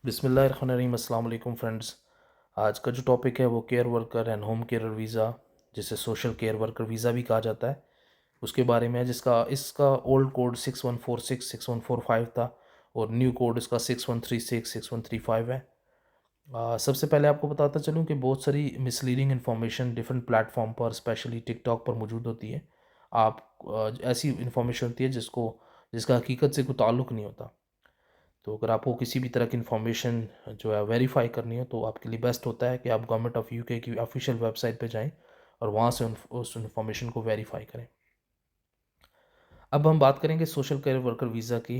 बिस्मिल्लाहिर्रहमानिर्रहीम। अस्सलाम वालेकुम फ्रेंड्स। आज का जो टॉपिक है वो care worker and home care visa, जिसे सोशल केयर वर्कर वीज़ा भी कहा जाता है, उसके बारे में है। जिसका इसका ओल्ड कोड 6146 6145 था और न्यू कोड इसका 6136 6135 है। सबसे पहले आपको बताता चलूँ कि बहुत सारी मिसलीडिंग इन्फॉर्मेशन डिफरेंट प्लेटफॉर्म पर स्पेशली टिकटॉक पर मौजूद होती है। आप ऐसी इन्फॉर्मेशन होती है जिसका हकीकत से कोई ताल्लुक़ नहीं होता। तो अगर आपको किसी भी तरह की इन्फॉर्मेशन जो है वेरीफाई करनी हो, तो आपके लिए बेस्ट होता है कि आप गवर्नमेंट ऑफ़ यूके की ऑफिशियल वेबसाइट पे जाएं और वहाँ से उस इन्फॉर्मेशन को वेरीफाई करें। अब हम बात करेंगे सोशल केयर वर्कर वीज़ा की।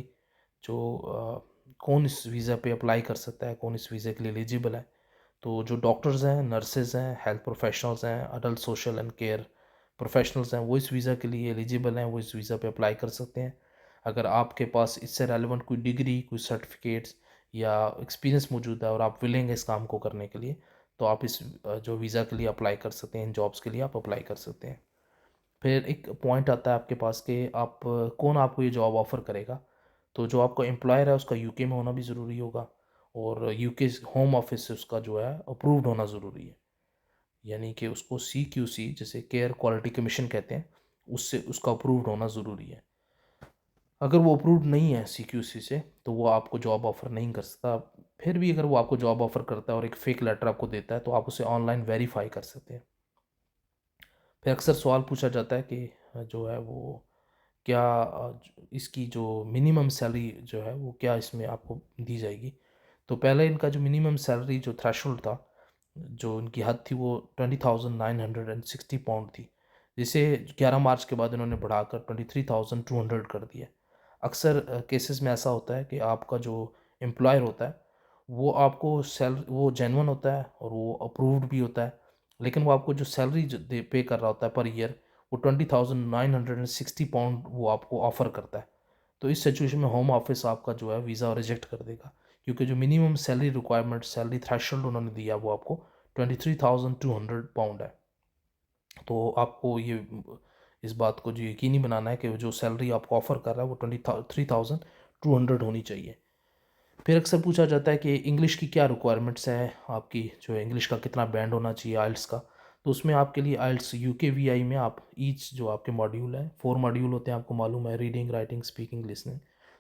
जो कौन इस वीज़ा पे अप्लाई कर सकता है, कौन इस वीज़े के लिए एलिजिबल है। तो जो डॉक्टर्स हैं, नर्सेज हैं, हेल्थ प्रोफेशनल्स हैं, adult social and care professionals हैं, वो इस वीज़ा के लिए एलिजिबल हैं, वो इस वीज़ा पे अप्लाई कर सकते हैं। अगर आपके पास इससे रेलेवेंट कोई डिग्री, कोई सर्टिफिकेट्स या एक्सपीरियंस मौजूद है और आप विलिंग है इस काम को करने के लिए, तो आप इस जो वीज़ा के लिए अप्लाई कर सकते हैं, इन जॉब्स के लिए आप अप्लाई कर सकते हैं। फिर एक पॉइंट आता है आपके पास कि आप कौन आपको ये जॉब ऑफ़र करेगा। तो जो आपका एम्प्लॉयर है उसका यूके में होना भी ज़रूरी होगा और यूके होम ऑफिस से उसका जो है अप्रूव्ड होना ज़रूरी है। यानी कि उसको CQC, जिसे केयर क्वालिटी कमीशन कहते हैं, उससे उसका अप्रूव्ड होना ज़रूरी है। अगर वो अप्रूव्ड नहीं है CQC से, तो वो आपको जॉब ऑफ़र नहीं कर सकता। फिर भी अगर वो आपको जॉब ऑफ़र करता है और एक फ़ेक लेटर आपको देता है, तो आप उसे ऑनलाइन वेरीफ़ाई कर सकते हैं। फिर अक्सर सवाल पूछा जाता है कि जो है वो क्या इसकी जो मिनिमम सैलरी जो है वो क्या इसमें आपको दी जाएगी। तो पहले इनका जो मिनिमम सैलरी जो थ्रेशोल्ड था, जो इनकी हद थी, वो 20,960 पाउंड थी, जिसे 11 मार्च के बाद इन्होंने बढ़ाकर 23,200 कर दिया। अक्सर केसेस में ऐसा होता है कि आपका जो एम्प्लॉयर होता है वो आपको वो जेन्युइन होता है और वो अप्रूव्ड भी होता है, लेकिन वो आपको जो सैलरी जो पे कर रहा होता है पर ईयर, वो 20,960 पाउंड वो आपको ऑफ़र करता है। तो इस सिचुएशन में होम ऑफिस आपका जो है वीज़ा रिजेक्ट कर देगा, क्योंकि जो minimum salary requirement, salary threshold उन्होंने दिया, वो आपको 23,200 पाउंड है। तो आपको ये इस बात को जो यकीनी बनाना है कि जो सैलरी आपको ऑफ़र कर रहा है वो 23,200 होनी चाहिए। फिर अक्सर पूछा जाता है कि इंग्लिश की क्या रिक्वायरमेंट्स है, आपकी जो है इंग्लिश का कितना बैंड होना चाहिए आइल्स का। तो उसमें आपके लिए आइल्स UKVI में आप ईच जो आपके मॉड्यूल है, 4 मॉड्यूल होते हैं, आपको मालूम है, रीडिंग, राइटिंग, स्पीकिंग, लिसनिंग।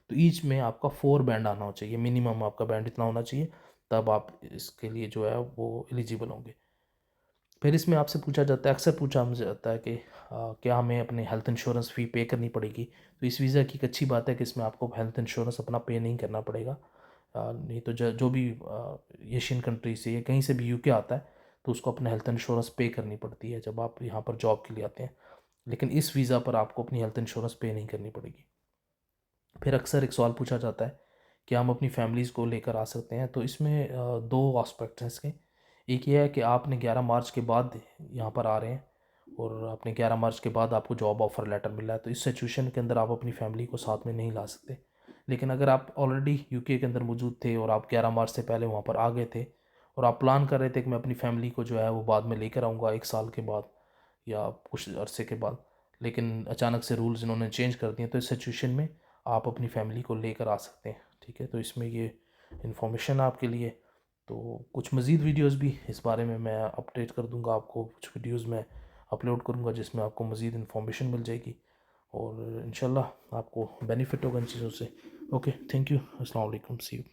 तो ईच में आपका 4 बैंड आना चाहिए, मिनिमम आपका बैंड इतना होना चाहिए, तब आप इसके लिए जो है वो एलिजिबल होंगे। फिर इसमें आपसे पूछा जाता है, अक्सर पूछा हमसे जाता है कि क्या हमें अपने हेल्थ इंश्योरेंस फ़ी पे करनी पड़ेगी। तो इस वीज़ा की एक अच्छी बात है कि इसमें आपको हेल्थ इंश्योरेंस अपना पे नहीं करना पड़ेगा। नहीं तो जो भी एशियन कंट्री से या कहीं से भी यूके आता है, तो उसको अपना हेल्थ इंश्योरेंस पे करनी पड़ती है जब आप यहाँ पर जॉब के लिए आते हैं। लेकिन इस वीज़ा पर आपको अपनी हेल्थ इंश्योरेंस पे नहीं करनी पड़ेगी। फिर अक्सर एक सवाल पूछा जाता है कि हम अपनी फैमिलीज़ को लेकर आ सकते हैं। तो इसमें दो एस्पेक्ट्स हैं इसके। एक ये है कि आपने 11 मार्च के बाद यहाँ पर आ रहे हैं और आपने 11 मार्च के बाद आपको जॉब ऑफ़र लेटर मिला है, तो इस सिचुएशन के अंदर आप अपनी फैमिली को साथ में नहीं ला सकते। लेकिन अगर आप ऑलरेडी यूके के अंदर मौजूद थे और आप 11 मार्च से पहले वहाँ पर आ गए थे और आप प्लान कर रहे थे कि मैं अपनी फैमिली को जो है वो बाद में लेकर आऊँगा 1 साल के बाद या कुछ अरसे के बाद, लेकिन अचानक से रूल्स इन्होंने चेंज कर दिए, तो इस सिचुएशन में आप अपनी फैमिली को लेकर आ सकते हैं। ठीक है, तो इसमें ये इन्फॉर्मेशन आपके लिए। तो कुछ मज़ीद वीडियोस भी इस बारे में मैं अपडेट कर दूंगा आपको, कुछ वीडियोस मैं अपलोड करूंगा जिसमें आपको मज़ीद इन्फॉर्मेशन मिल जाएगी और इंशाल्लाह आपको बेनिफिट होगा इन चीज़ों से। ओके, थैंक यू, अस्सलाम वालेकुम, सी यू।